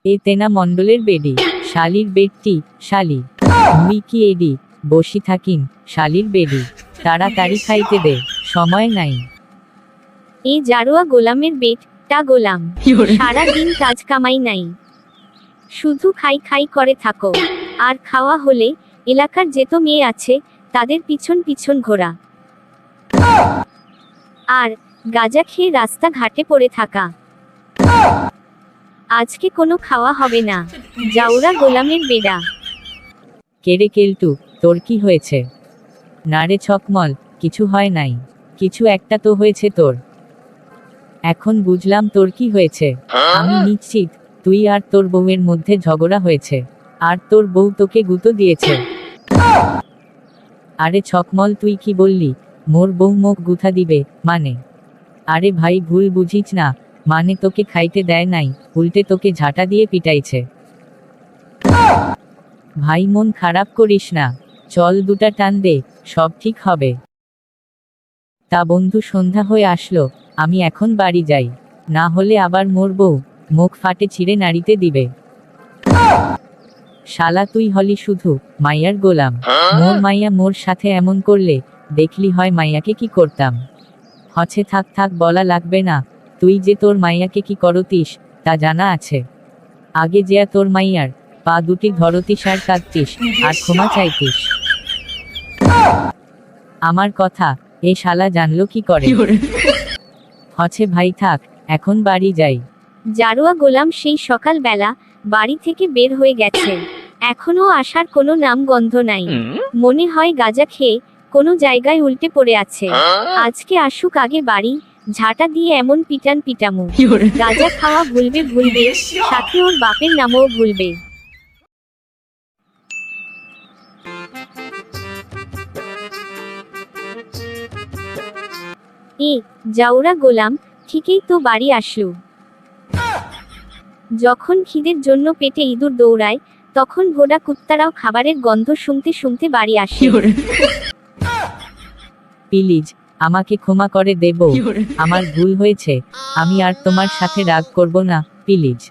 এ তেনা মণ্ডলের বেডি শালির বেডটি শালি মুই কি এডি বসি থাকিন শালির বেডি তাড়াতাড়ি খাইতে দে সময় নাই। এই জারোয়া গোলামের বেটা গোলাম সারা দিন কাজ কামাই নাই, শুধু খাই খাই করে থাকো, আর খাওয়া হলে এলাকার যেত মেয়ে আছে তাদের পিছন পিছন ঘোরা, আর গাঁজা খেয়ে রাস্তা ঘাটে পড়ে থাকা। আজকে কোনো খাওয়া হবে না, জাউরা গোলামের বেডা। কেরে কেলটু, তোর কি হয়েছে? না রে ছকমল, কিছু হয় নাই। কিছু একটা তো হয়েছে তোর। এখন বুঝলাম তোর কি হয়েছে। আমি নিশ্চিত তুই আর তোর বউয়ের মধ্যে ঝগড়া হয়েছে, আর তোর বউ তোকে গুঁতো দিয়েছে। আরে ছকমল, তুই কি বললি? মোর বউ মুখ গুথা দিবে মানে? আরে ভাই, ভুল বুঝিস না, মানে তোকে খাইতে দেয় নাই, উল্টে তোকে ঝাঁটা দিয়ে পিটাইছে। ভাই, মন খারাপ করিস না, চল দুটা টান দে, সব ঠিক হবে। তা বন্ধু, সন্ধ্যা হয়ে আসলো, আমি এখন বাড়ি যাই, না হলে আবার মোর বউ মুখ ফাটে ছিঁড়ে নাড়িতে দিবে। শালা, তুই হলি শুধু মাইয়ার গোলাম। মোর মাইয়া মোর সাথে এমন করলে দেখলি হয় মাইয়াকে কি করতাম। হচ্ছে থাক থাক, বলা লাগবে না। তুই যে তোর মাইয়াকে কি করতিস তা জানা আছে। আগে যেয়া তোর মাইয়ার পা দুটি ধরতিস আর কাঁদতিস আর ক্ষমা চাইতিস। আমার কথা এ শালা জানলো কি করে। হচ্ছে ভাই থাক, এখন বাড়ি যাই। জারোয়া গোলাম সেই সকালবেলা বাড়ি থেকে বের হয়ে গেছে, এখনো আসার কোনো নাম গন্ধ নাই। মনে হয় গাঁজা খেয়ে কোনো জায়গায় উল্টে পড়ে আছে। আজকে আসুক আগে বাড়ি, ঝাঁটা দিয়ে এমন পিটান পিটামু, গাঁজা খাওয়া ভুলবে ভুলবে, সাথে ওর বাপের নামও ভুলবে। জাউরা গোলাম ঠিকই তো বাড়ি আসলো। যখন খিদের জন্য পেটে ইঁদুর দৌড়ায়, তখন ঘোড়া কুত্তারাও খাবারের গন্ধ শুনতে শুনতে বাড়ি আসে। প্লিজ আমাকে ক্ষমা করে দেব, আমার ভুল হয়েছে, আমি আর তোমার সাথে রাগ করব না, প্লিজ।